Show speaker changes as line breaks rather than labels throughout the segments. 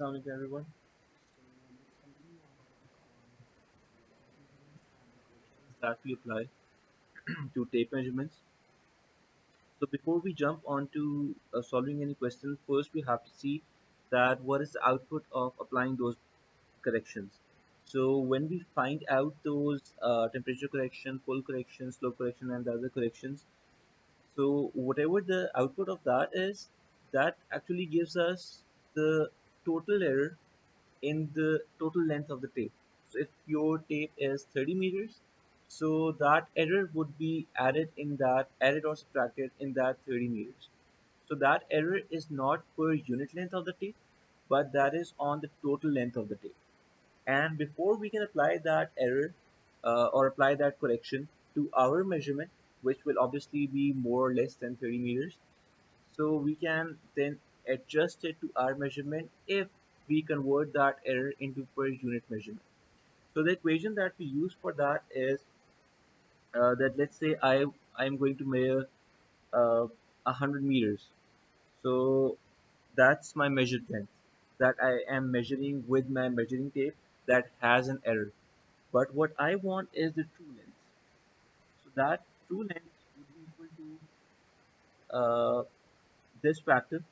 Assalamu alaikum everyone. That we apply to tape measurements. So before we jump on to solving any question, first we have to see that what is the output of applying those corrections. So when we find out those temperature correction, full correction, slope correction, and the other corrections, so whatever the output of that is, that actually gives us the total error in the total length of the tape. So if your tape is 30 meters, so that error would be added or subtracted in that 30 meters. So that error is not per unit length of the tape, but that is on the total length of the tape. And before we can apply that error or apply that correction to our measurement, which will obviously be more or less than 30 meters, so we can then adjust it to our measurement if we convert that error into per unit measurement. So the equation that we use for that is that let's say I'm going to measure 100 meters. So that's my measured length that I am measuring with my measuring tape that has an error. But what I want is the true length. So that true length would be equal to this factor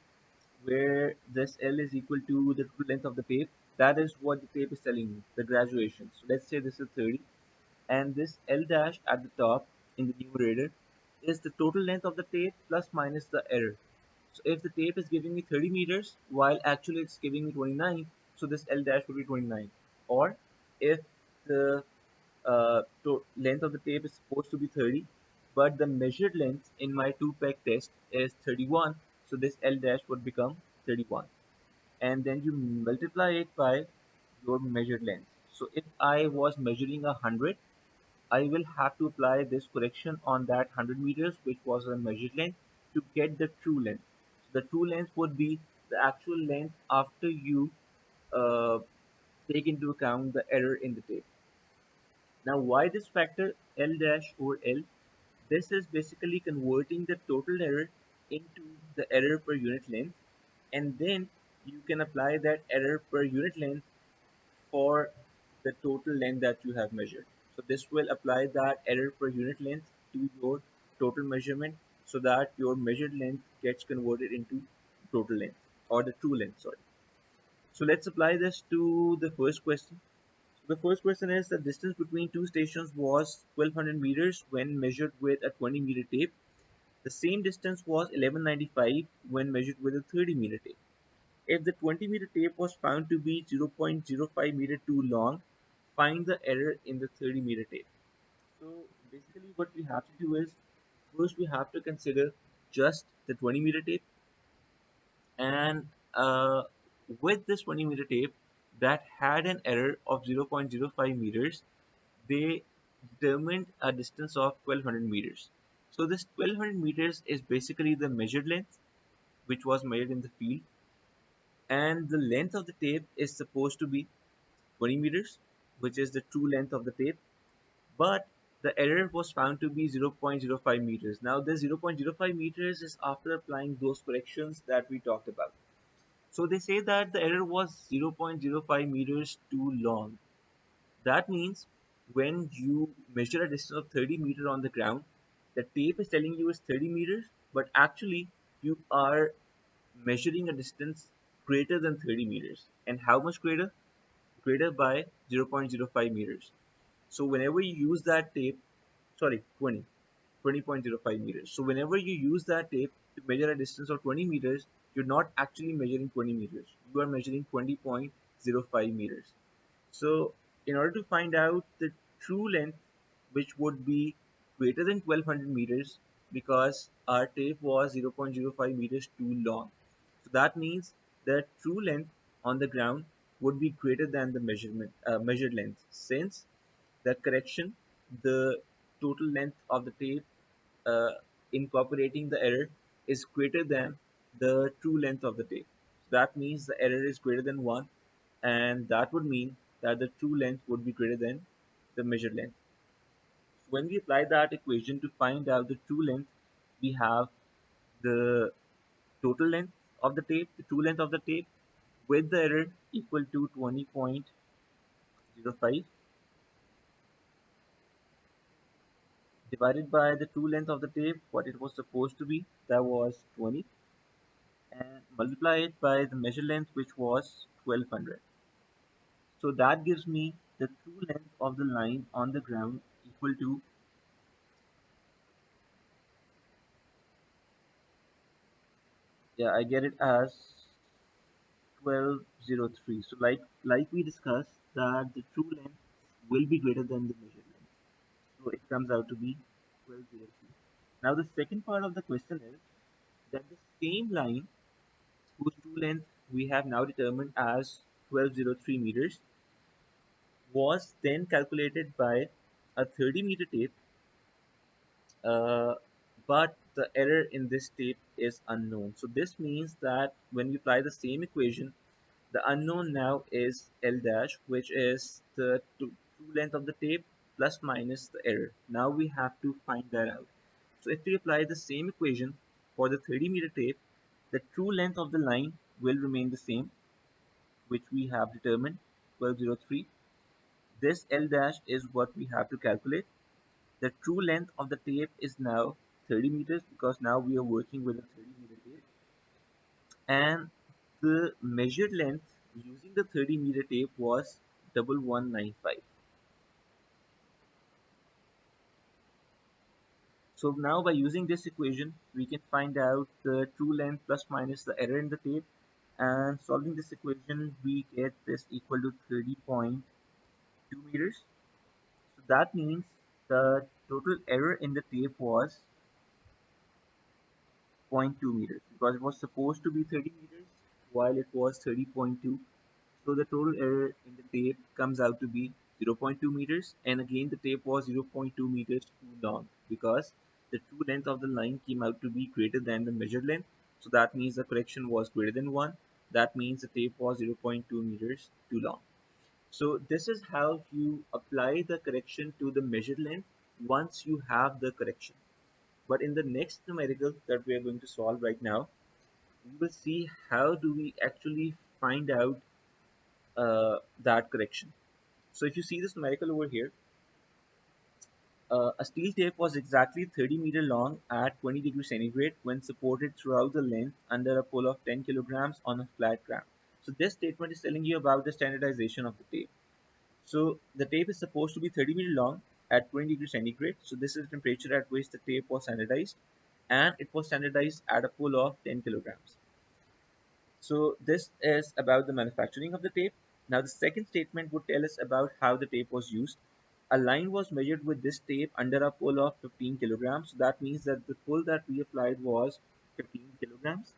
where this L is equal to the true length of the tape. That is what the tape is telling me, the graduation. So let's say this is 30, and this L dash at the top in the numerator is the total length of the tape plus minus the error. So if the tape is giving me 30 meters while actually it's giving me 29, so this L dash would be 29. Or if the length of the tape is supposed to be 30, but the measured length in my 2-peg test is 31, so this L dash would become 31. And then you multiply it by your measured length. So if I was measuring 100, I will have to apply this correction on that 100 meters, which was a measured length, to get the true length. So the true length would be the actual length after you uh, take into account the error in the tape. Now, why this factor L dash over L? This is basically converting the total error into the error per unit length, and then you can apply that error per unit length for the total length that you have measured. So this will apply that error per unit length to your total measurement so that your measured length gets converted into total length or the true length, sorry. So let's apply this to the first question. So the first question is the distance between two stations was 1200 meters when measured with a 20-meter tape. The same distance was 1195 when measured with a 30-meter tape. If the 20-meter tape was found to be 0.05 meter too long, find the error in the 30-meter tape. So basically what we have to do is first we have to consider just the 20-meter tape, and with this 20-meter tape that had an error of 0.05 meters, they determined a distance of 1200 meters. So this 1200 meters is basically the measured length which was measured in the field, and the length of the tape is supposed to be 20 meters, which is the true length of the tape, but the error was found to be 0.05 meters. Now this 0.05 meters is after applying those corrections that we talked about. So they say that the error was 0.05 meters too long. That means when you measure a distance of 30 meters on the ground, the tape is telling you is 30 meters, but actually you are measuring a distance greater than 30 meters. And how much greater? Greater by 0.05 meters. So whenever you use that tape, sorry, 20.05 meters. So whenever you use that tape to measure a distance of 20 meters, you're not actually measuring 20 meters. You are measuring 20.05 meters. So in order to find out the true length, which would be greater than 1200 meters, because our tape was 0.05 meters too long. So that means the true length on the ground would be greater than the measured length, since the correction, the total length of the tape uh, incorporating the error is greater than the true length of the tape. So that means the error is greater than 1, and that would mean that the true length would be greater than the measured length. So when we apply that equation to find out the true length, we have the total length of the tape, the true length of the tape, with the error equal to 20.05 divided by the true length of the tape, what it was supposed to be, that was 20, and multiply it by the measure length, which was 1200. So that gives me the true length of the line on the ground equal to, yeah, I get it as 1203. So like we discussed that the true length will be greater than the measured length. So it comes out to be 1203. Now the second part of the question is that the same line whose true length we have now determined as 1203 meters was then calculated by a 30-meter tape, uh, but the error in this tape is unknown. So this means that when we apply the same equation, the unknown now is L dash, which is the true length of the tape plus minus the error. Now we have to find that out. So if we apply the same equation for the 30-meter tape, the true length of the line will remain the same, which we have determined 1203. This L dash is what we have to calculate. The true length of the tape is now 30 meters because now we are working with a 30-meter tape, and the measured length using the 30-meter tape was 1195. So now by using this equation, we can find out the true length plus minus the error in the tape, and solving this equation, we get this equal to 30.2 meters. So that means the total error in the tape was zero point 0.2 meters because it was supposed to be 30 meters while it was 30.2. So the total error in the tape comes out to be 0 0.2 meters, and again the tape was 0 0.2 meters too long because the true length of the line came out to be greater than the measured length. So that means the correction was greater than 1. That means the tape was 0 0.2 meters too long. So this is how you apply the correction to the measured length once you have the correction. But in the next numerical that we are going to solve right now, we will see how do we actually find out that correction. So if you see this numerical over here, a steel tape was exactly 30-meter long at 20 degrees centigrade when supported throughout the length under a pull of 10 kilograms on a flat ground. So this statement is telling you about the standardization of the tape. So the tape is supposed to be 30-meter long at 20 degrees centigrade. So this is the temperature at which the tape was standardized, and it was standardized at a pull of 10 kilograms. So this is about the manufacturing of the tape. Now the second statement would tell us about how the tape was used. A line was measured with this tape under a pull of 15 kilograms. So that means that the pull that we applied was 15 kilograms,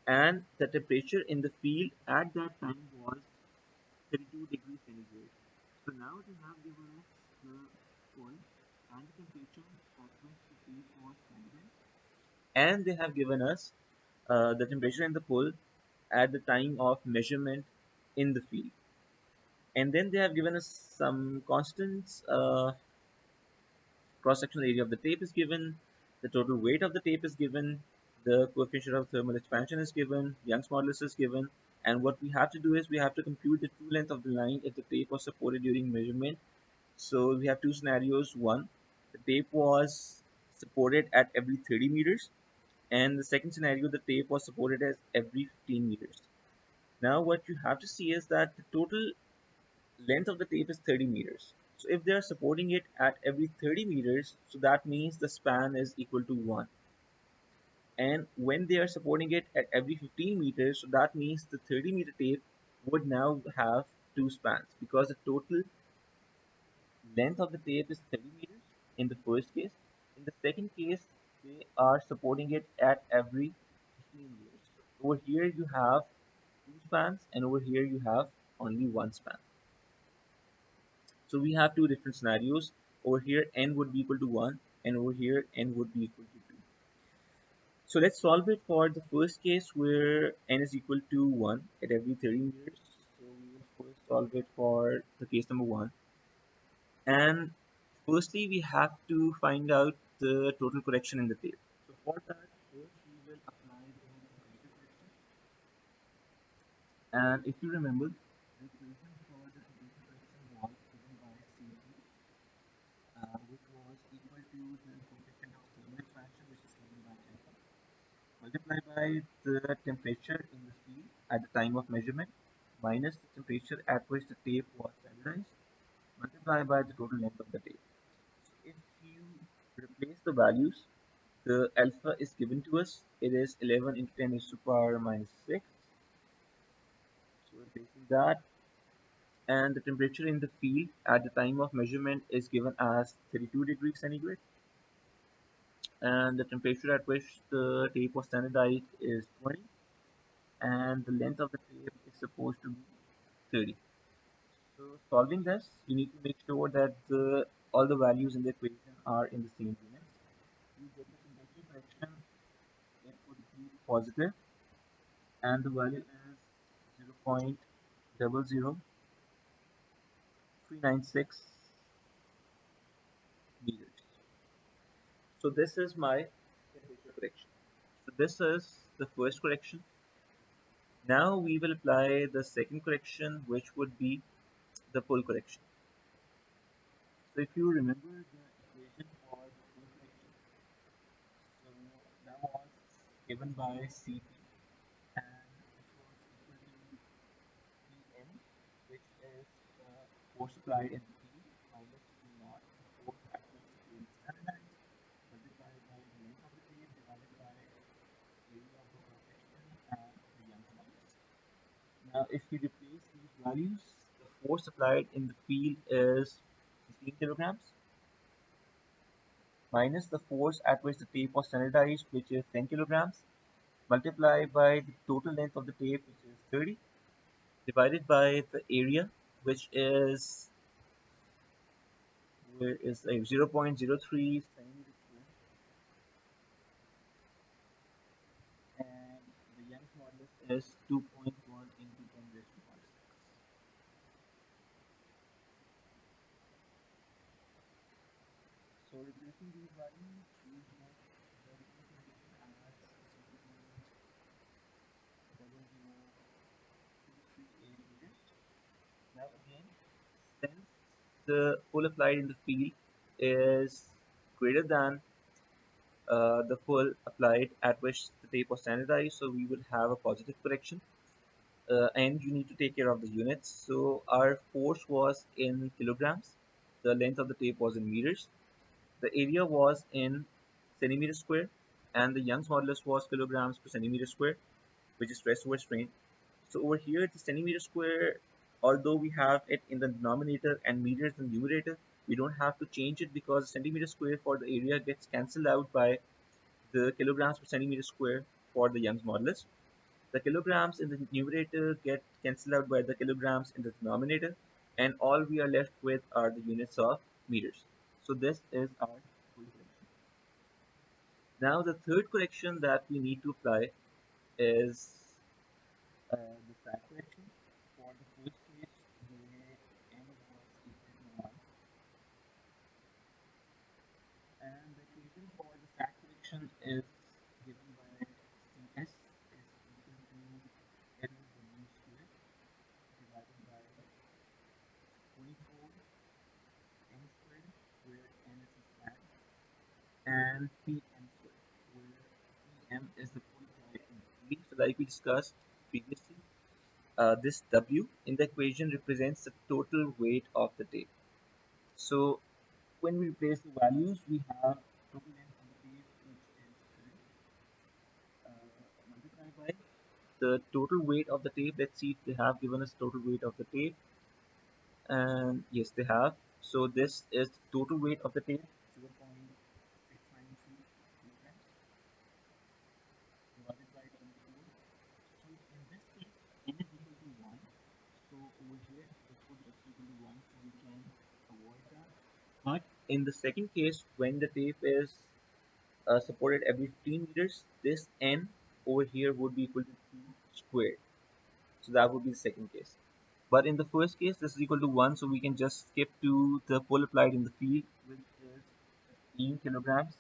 and the temperature in the field at that time was 32 degrees centigrade. So now they have given us the pull and the temperature at which the tape was standardized, and they have given us the temperature and the pull at the time of measurement in the field. And then they have given us some constants. Cross-sectional area of the tape is given, the total weight of the tape is given, the coefficient of thermal expansion is given, Young's modulus is given, and what we have to do is we have to compute the true length of the line if the tape was supported during measurement. So we have two scenarios. One, the tape was supported at every 30 meters, and the second scenario, the tape was supported as every 15 meters. Now what you have to see is that the total length of the tape is 30 meters. So if they are supporting it at every 30 meters, so that means the span is equal to 1. And when they are supporting it at every 15 meters, so that means the 30-meter tape would now have two spans because the total length of the tape is 30 meters in the first case. In the second case, they are supporting it at every 15 meters. So over here you have two spans, and over here you have only one span. So we have two different scenarios. Over here n would be equal to 1, and over here n would be equal to 2. So let's solve it for the first case where n is equal to 1 at every 30 meters. So we will first solve it for the case number 1. And firstly we have to find out the total correction in the tape. So for that, first we will apply the numerical correction. And if you remember, the equation for the temperature correction was given by Cp, which was equal to the coefficient of thermal expansion, which is given by alpha, multiplied by the temperature in the field at the time of measurement, minus the temperature at which the tape was standardized, multiplied by the total length of the tape. So if you replace the values, the alpha is given to us. It is 11 into 10 is to the power minus 6. So replacing that, and the temperature in the field at the time of measurement is given as 32 degrees centigrade, and the temperature at which the tape was standardized is 20, and the length of the tape is supposed to be 30. So solving this, you need to make sure that all the values in the equation are in the same units. You get the temperature correction, it would be positive, and the value is 0.00396 meters. So this is my temperature correction. So this is the first correction. Now we will apply the second correction, which would be the full correction. So if you remember the equation for the full correction, so that was given by Cp, and this was equal to Pm, which is the force applied in the field minus P naught, the force at which the field is standardized, multiplied by the length of the tape divided by area of the cross section and the Young's modulus. Now, if we replace these values, the force applied in the field is 15 kilograms minus the force at which the tape was standardized, which is 10 kilograms, multiplied by the total length of the tape, which is 30, divided by the area, which is where is a 0.03 centimeter square, and the Young's modulus is 2.1 into 10 raised to power 6. So replacing these values, we get the information as 0.00238 meters. Now again, since the pull applied in the field is greater than the pull applied at which the tape was standardized, so we will have a positive correction. And you need to take care of the units. So our force was in kilograms, the length of the tape was in meters, the area was in centimeter square, and the Young's modulus was kilograms per centimeter square, which is stress over strain. So over here, the centimeter square, although we have it in the denominator and meters in the numerator, we don't have to change it because centimeter square for the area gets cancelled out by the kilograms per centimeter square for the Young's modulus. The kilograms in the numerator get cancelled out by the kilograms in the denominator, and all we are left with are the units of meters. So this is our full correction. Now the third correction that we need to apply is the side correction. For the first case where n was equal to 1, and the equation for the side correction is given by Cs is equal to LW squared divided by 24 n squared, where n is the span, and Pm squared, where Pm is the full applied in the field. So like we discussed previously, this W in the equation represents the total weight of the tape. So when we replace the values, we have total length of the tape, which is 30, multiplied by the total weight of the tape. Let's see if they have given us total weight of the tape, and yes, they have. So this is the total weight of the tape, 0.693 kilograms divided by 24. So in this case, n is equal to 1. So over here, it would be x equal to 1, so we can avoid that. But in the second case, when the tape is supported every 15 meters, this n over here would be equal to 2 squared. So that would be the second case. But in the first case, this is equal to 1, so we can just skip to the pull applied in the field, which is 15 kilograms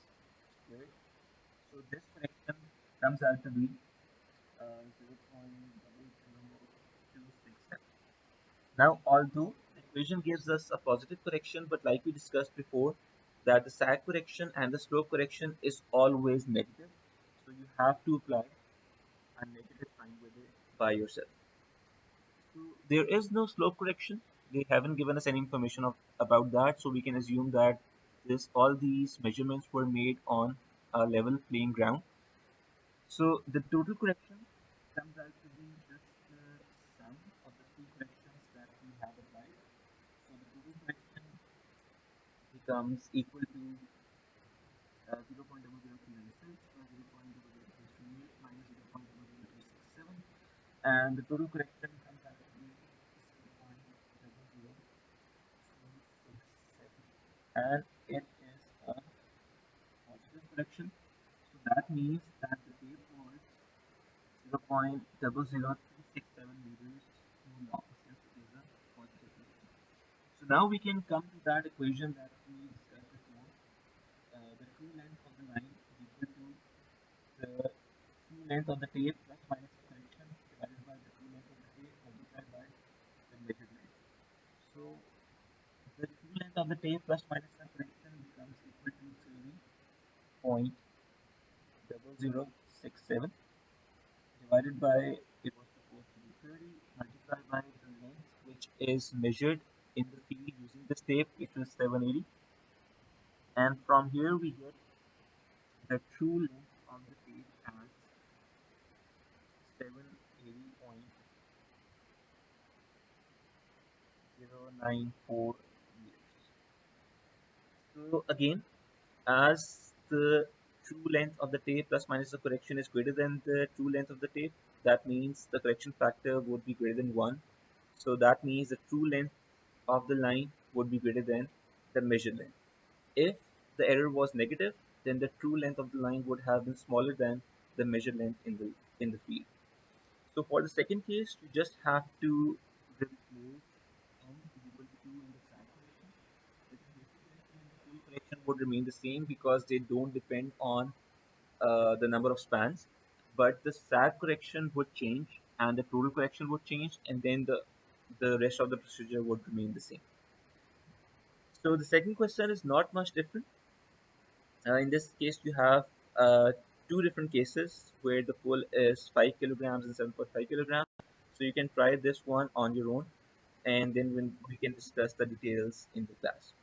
squared. So this correction comes out to be 0.00238 Now, although the equation gives us a positive correction, but like we discussed before, that the sag correction and the slope correction is always negative. So you have to apply a negative sign with it by yourself. So there is no slope correction. They haven't given us any information about that, so we can assume that all these measurements were made on a level playing ground. So the total correction comes out to be just the sum of the two corrections that we have applied. So the total correction becomes equal to 0.0036 plus 0.0038 minus 0.0067, and the total correction comes out to be 0.0037, and it is a positive correction. So that means that the tape was 0.00367 meters too long, since it is a positive correction. So now we can come to that equation that we discussed before. The true length of the line is equal to the true length of the tape plus minus the correction divided by the true length of the tape multiplied by the measured length. So the true length of the tape plus minus the correction becomes equal to 30.0067 divided by, it was supposed to be 30, multiplied by the length which is measured in the field using this tape, which was 780, and from here we get the true length of the tape as 780.094 meters. So again, as the true length of the tape plus minus the correction is greater than the true length of the tape, that means the correction factor would be greater than 1. So that means the true length of the line would be greater than the measured length. If the error was negative, then the true length of the line would have been smaller than the measured length in the field. So for the second case, you just have to replace n is equal to 2 in the side correction. The basic correction and the full correction would remain the same because they don't depend on the number of spans. But the sag correction would change and the total correction would change, and then the rest of the procedure would remain the same. So the second question is not much different. In this case, you have two different cases where the pull is 5 kilograms and 7.5 kilograms. So you can try this one on your own, and then we can discuss the details in the class.